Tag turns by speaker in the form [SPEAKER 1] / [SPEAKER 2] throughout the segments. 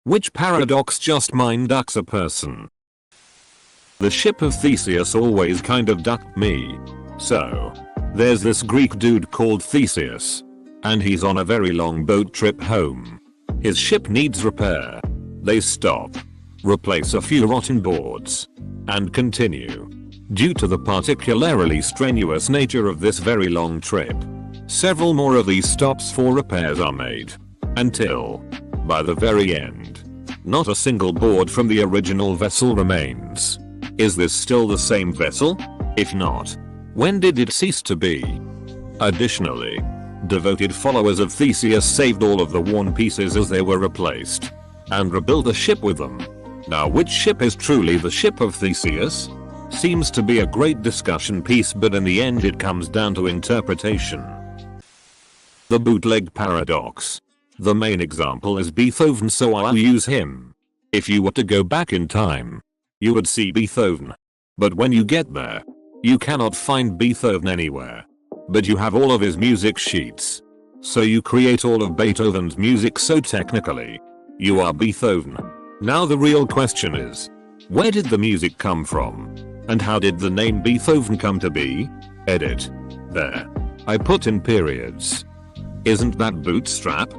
[SPEAKER 1] Which paradox just mind ducks a person? The ship of Theseus always kind of ducked me. So, there's this Greek dude called Theseus. And he's on a very long boat trip home. His ship needs repair. They stop, replace a few rotten boards, and continue. Due to the particularly strenuous nature of this very long trip, several more of these stops for repairs are made. Until, by the very end, not a single board from the original vessel remains. Is this still the same vessel? If not, when did it cease to be? Additionally, devoted followers of Theseus saved all of the worn pieces as they were replaced, and rebuilt a ship with them. Now which ship is truly the ship of Theseus? Seems to be a great discussion piece, but in the end it comes down to interpretation. The bootleg paradox. The main example is Beethoven, so I'll use him. If you were to go back in time, you would see Beethoven. But when you get there, you cannot find Beethoven anywhere. But you have all of his music sheets. So you create all of Beethoven's music, so technically, you are Beethoven. Now the real question is, where did the music come from? And how did the name Beethoven come to be? Edit. There. I put in periods. Isn't that bootstrap?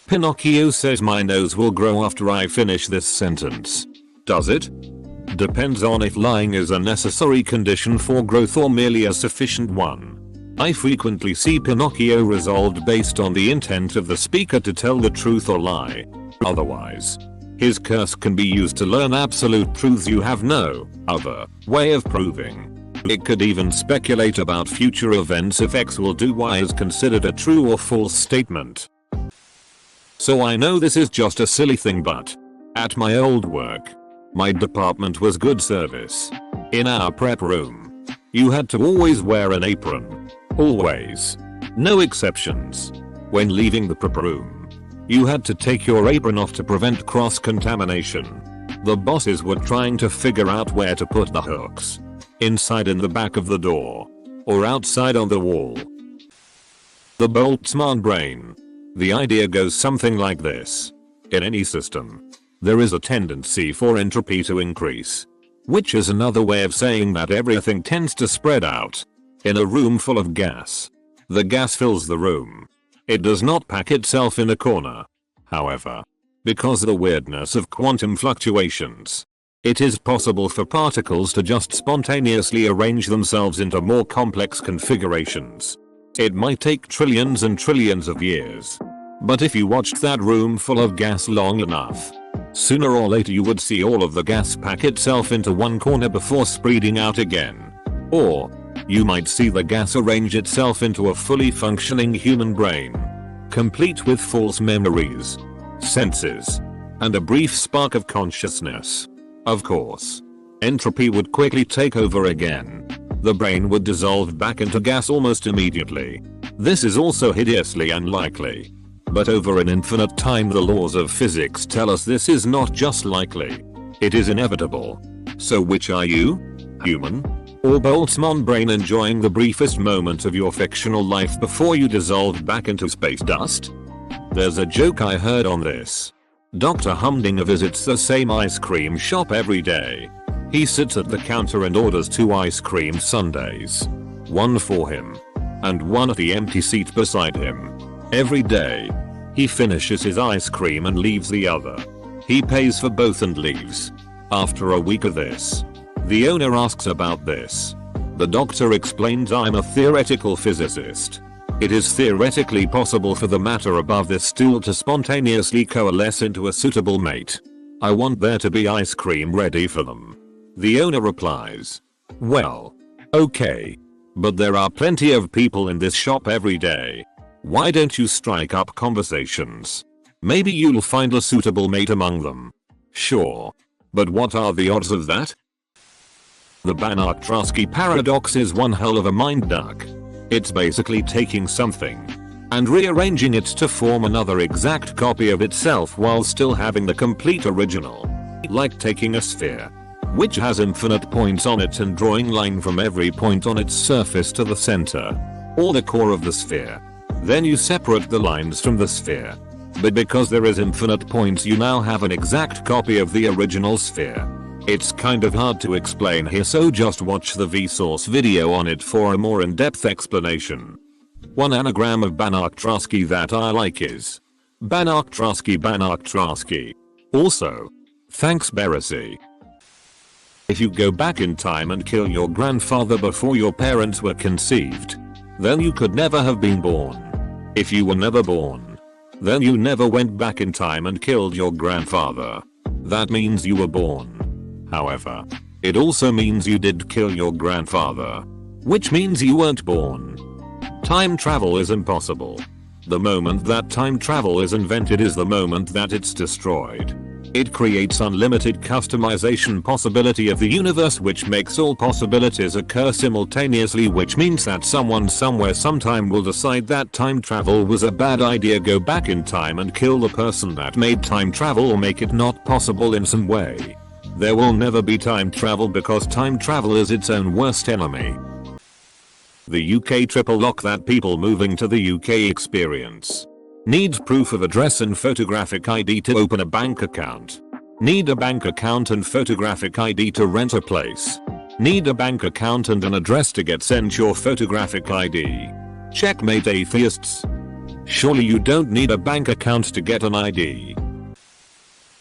[SPEAKER 1] Pinocchio says my nose will grow after I finish this sentence. Does it? Depends on if lying is a necessary condition for growth or merely a sufficient one. I frequently see Pinocchio resolved based on the intent of the speaker to tell the truth or lie. Otherwise, his curse can be used to learn absolute truths you have no other way of proving. It could even speculate about future events if X will do Y is considered a true or false statement. So I know this is just a silly thing, but at my old work, my department was good service. In our prep room, you had to always wear an apron. Always. No exceptions. When leaving the prep room, you had to take your apron off to prevent cross-contamination. The bosses were trying to figure out where to put the hooks. Inside in the back of the door, or outside on the wall. The Boltzmann brain. The idea goes something like this. In any system, there is a tendency for entropy to increase, which is another way of saying that everything tends to spread out. In a room full of gas, the gas fills the room. It does not pack itself in a corner. However, because of the weirdness of quantum fluctuations, it is possible for particles to just spontaneously arrange themselves into more complex configurations. It might take trillions and trillions of years. But if you watched that room full of gas long enough, sooner or later you would see all of the gas pack itself into one corner before spreading out again. Or, you might see the gas arrange itself into a fully functioning human brain, complete with false memories, senses, and a brief spark of consciousness. Of course, entropy would quickly take over again. The brain would dissolve back into gas almost immediately. This is also hideously unlikely. But over an infinite time the laws of physics tell us this is not just likely. It is inevitable. So which are you? Human? Or Boltzmann brain enjoying the briefest moment of your fictional life before you dissolve back into space dust? There's a joke I heard on this. Dr. Humdinger visits the same ice cream shop every day. He sits at the counter and orders 2 ice cream sundaes. One for him, and one at the empty seat beside him. Every day, he finishes his ice cream and leaves the other. He pays for both and leaves. After a week of this, the owner asks about this. The doctor explains, I'm a theoretical physicist. It is theoretically possible for the matter above this stool to spontaneously coalesce into a suitable mate. I want there to be ice cream ready for them. The owner replies, well, okay. But there are plenty of people in this shop every day. Why don't you strike up conversations? Maybe you'll find a suitable mate among them. Sure. But what are the odds of that? The Banach-Tarski paradox is one hell of a mind duck. It's basically taking something and rearranging it to form another exact copy of itself while still having the complete original. Like taking a sphere, which has infinite points on it, and drawing line from every point on its surface to the center, or the core of the sphere. Then you separate the lines from the sphere, But because there is infinite points, you now have an exact copy of the original sphere. It's kind of hard to explain here, so just watch the Vsauce video on it for a more in-depth explanation. One anagram of Banach-Tarski that I like is Banach-Tarski Banach-Tarski. Also, thanks Beresi. If you go back in time and kill your grandfather before your parents were conceived, then you could never have been born. If you were never born, then you never went back in time and killed your grandfather. That means you were born. However, it also means you did kill your grandfather, which means you weren't born. Time travel is impossible. The moment that time travel is invented is the moment that it's destroyed. It creates unlimited customization possibility of the universe, which makes all possibilities occur simultaneously, which means that someone somewhere sometime will decide that time travel was a bad idea, go back in time and kill the person that made time travel or make it not possible in some way. There will never be time travel because time travel is its own worst enemy. The UK triple lock that people moving to the UK experience. Needs proof of address and photographic ID to open a bank account. Need a bank account and photographic ID to rent a place. Need a bank account and an address to get sent your photographic ID. Checkmate atheists. Surely you don't need a bank account to get an ID.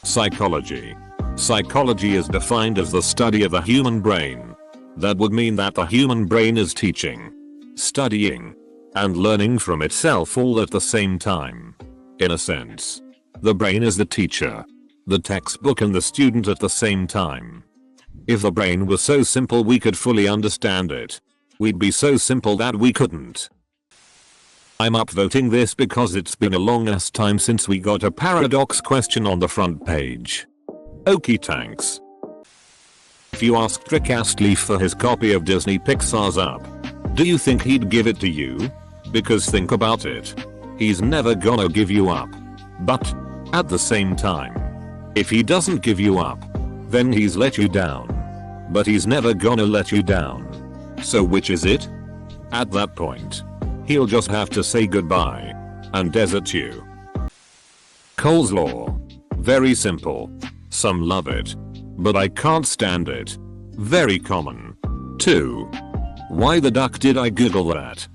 [SPEAKER 1] Psychology. Psychology is defined as the study of the human brain. That would mean that the human brain is teaching, studying, and learning from itself all at the same time. In a sense, the brain is the teacher, the textbook, and the student at the same time. If the brain was so simple we could fully understand it, we'd be so simple that we couldn't. I'm upvoting this because it's been a long ass time since we got a paradox question on the front page. Okie thanks. If you asked Rick Astley for his copy of Disney Pixar's Up, do you think he'd give it to you? Because think about it. He's never gonna give you up. But, at the same time, if he doesn't give you up, then he's let you down. But he's never gonna let you down. So which is it? At that point, he'll just have to say goodbye and desert you. Cole's Law. Very simple. Some love it, but I can't stand it. Very common. 2. Why the duck did I Google that?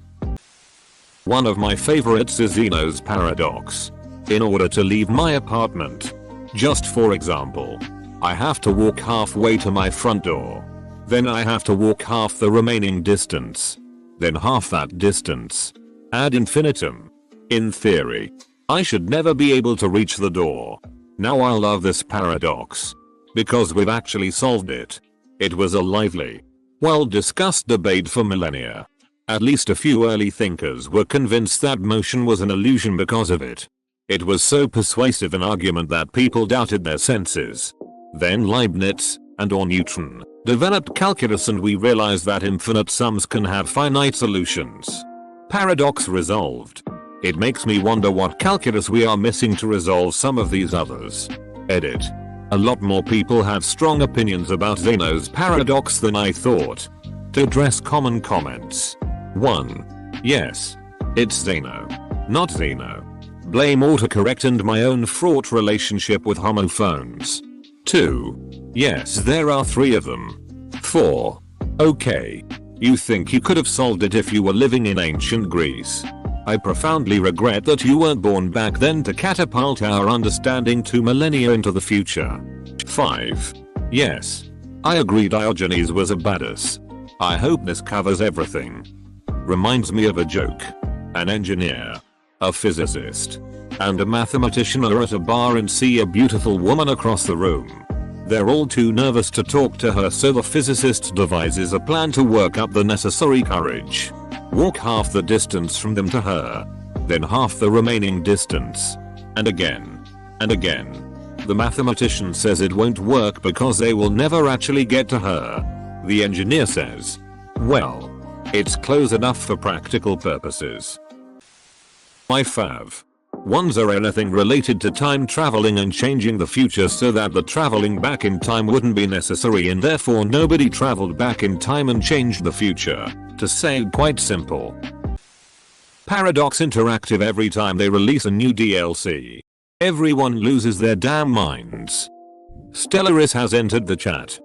[SPEAKER 1] One of my favorites is Zeno's paradox. In order to leave my apartment, just for example, I have to walk halfway to my front door. Then I have to walk half the remaining distance. Then half that distance. Ad infinitum. In theory, I should never be able to reach the door. Now I love this paradox, because we've actually solved it. It was a lively, well-discussed debate for millennia. At least a few early thinkers were convinced that motion was an illusion because of it. It was so persuasive an argument that people doubted their senses. Then Leibniz, and/or Newton, developed calculus, and we realized that infinite sums can have finite solutions. Paradox resolved. It makes me wonder what calculus we are missing to resolve some of these others. Edit. A lot more people have strong opinions about Zeno's paradox than I thought. To address common comments. 1. Yes. It's Zeno. Not Zeno. Blame autocorrect and my own fraught relationship with homophones. 2. Yes, there are 3 of them. 4. Okay. You think you could have solved it if you were living in ancient Greece. I profoundly regret that you weren't born back then to catapult our understanding 2 millennia into the future. 5. Yes. I agree Diogenes was a badass. I hope this covers everything. Reminds me of a joke. An engineer, a physicist, and a mathematician are at a bar and see a beautiful woman across the room. They're all too nervous to talk to her, so the physicist devises a plan to work up the necessary courage. Walk half the distance from them to her, then half the remaining distance. And again. And again. The mathematician says it won't work because they will never actually get to her. The engineer says, well, it's close enough for practical purposes. My fav. Ones are anything related to time traveling and changing the future so that the traveling back in time wouldn't be necessary and therefore nobody traveled back in time and changed the future. To say it quite simple. Paradox Interactive, every time they release a new DLC, Everyone loses their damn minds. Stellaris has entered the chat.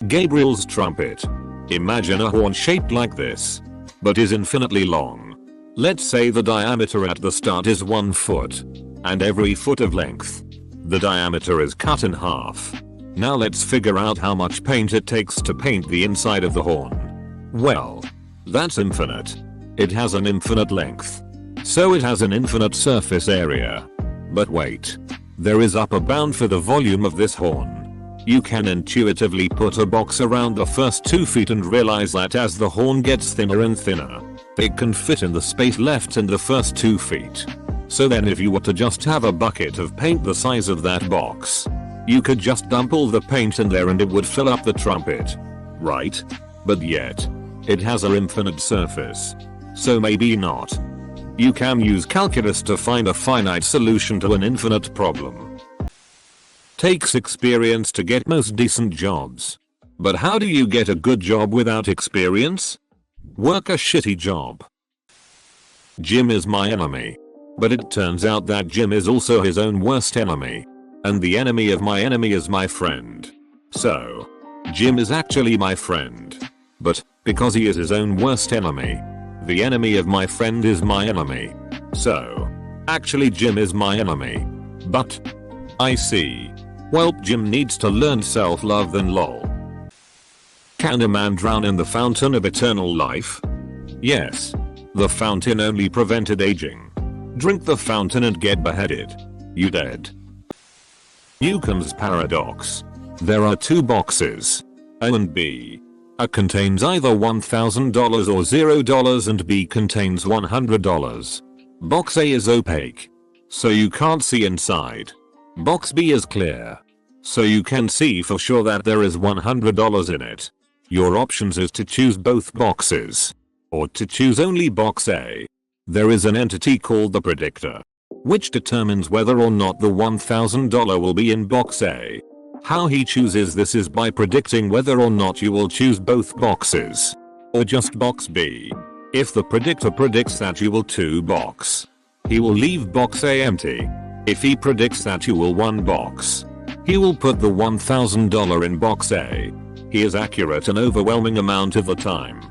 [SPEAKER 1] Gabriel's trumpet. Imagine a horn shaped like this, but is infinitely long. Let's say the diameter at the start is 1 foot, and every foot of length, the diameter is cut in half. Now let's figure out how much paint it takes to paint the inside of the horn. Well, that's infinite. It has an infinite length, so it has an infinite surface area. But wait, there is upper bound for the volume of this horn. You can intuitively put a box around the first 2 feet and realize that as the horn gets thinner and thinner, it can fit in the space left in the first 2 feet. So then if you were to just have a bucket of paint the size of that box, you could just dump all the paint in there and it would fill up the trumpet. Right? But yet, it has an infinite surface. So maybe not. You can use calculus to find a finite solution to an infinite problem. Takes experience to get most decent jobs. But how do you get a good job without experience? Work a shitty job. Jim is my enemy. But it turns out that Jim is also his own worst enemy. And the enemy of my enemy is my friend. So, Jim is actually my friend. But, because he is his own worst enemy, the enemy of my friend is my enemy. So, actually Jim is my enemy. But, I see. Well, Jim needs to learn self-love then lol. Can a man drown in the fountain of eternal life? Yes. The fountain only prevented aging. Drink the fountain and get beheaded. You dead. Newcomb's paradox. There are 2 boxes. A and B. A contains either $1,000 or $0 and B contains $100. Box A is opaque, so you can't see inside. Box B is clear, so you can see for sure that there is $100 in it. Your options is to choose both boxes, or to choose only box A. There is an entity called the predictor, which determines whether or not the $1,000 will be in box A. How he chooses this is by predicting whether or not you will choose both boxes, or just box B. If the predictor predicts that you will 2 box, he will leave box A empty. If he predicts that you will 1 box, he will put the $1,000 in box A. He is accurate an overwhelming amount of the time,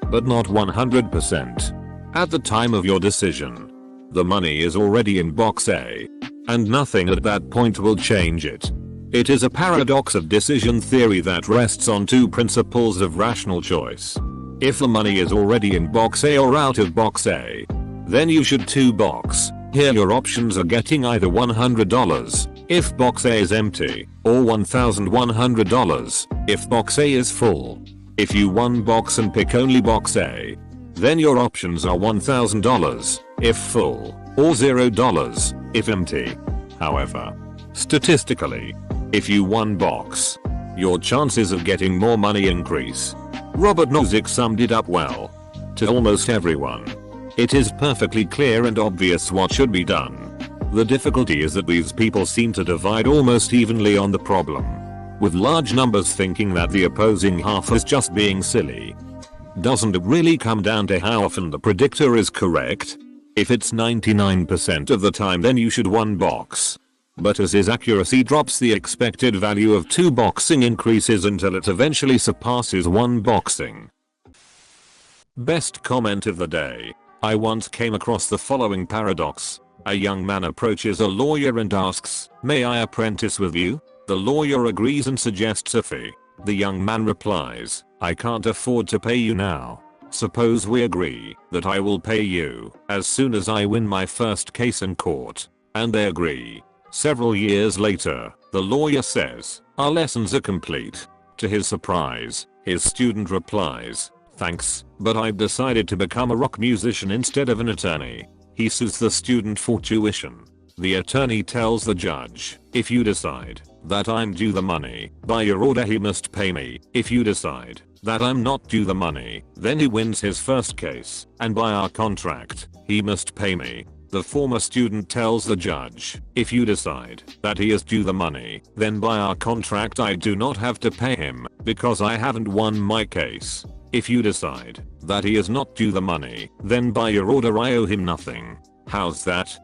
[SPEAKER 1] but not 100%. At the time of your decision, the money is already in box A, and nothing at that point will change it. It is a paradox of decision theory that rests on 2 principles of rational choice. If the money is already in box A or out of box A, then you should 2 box. Here your options are getting either $100 if box A is empty, or $1,100 if box A is full. If you 1 box and pick only box A, then your options are $1,000 if full, or $0 if empty. However, statistically, if you 1 box, your chances of getting more money increase. Robert Nozick summed it up well. To almost everyone, it is perfectly clear and obvious what should be done. The difficulty is that these people seem to divide almost evenly on the problem, with large numbers thinking that the opposing half is just being silly. Doesn't it really come down to how often the predictor is correct? If it's 99% of the time, then you should 1 box. But as his accuracy drops, the expected value of 2 boxing increases until it eventually surpasses 1 boxing. Best comment of the day. I once came across the following paradox. A young man approaches a lawyer and asks, "May I apprentice with you?" The lawyer agrees and suggests a fee. The young man replies, "I can't afford to pay you now. Suppose we agree that I will pay you as soon as I win my first case in court." And they agree. Several years later, the lawyer says, "Our lessons are complete." To his surprise, his student replies, "Thanks, but I've decided to become a rock musician instead of an attorney." He sues the student for tuition. The attorney tells the judge, "If you decide that I'm due the money, by your order he must pay me. If you decide that I'm not due the money, then he wins his first case, and by our contract, he must pay me." The former student tells the judge, "If you decide that he is due the money, then by our contract I do not have to pay him, because I haven't won my case. If you decide that he is not due the money, then by your order I owe him nothing." How's that?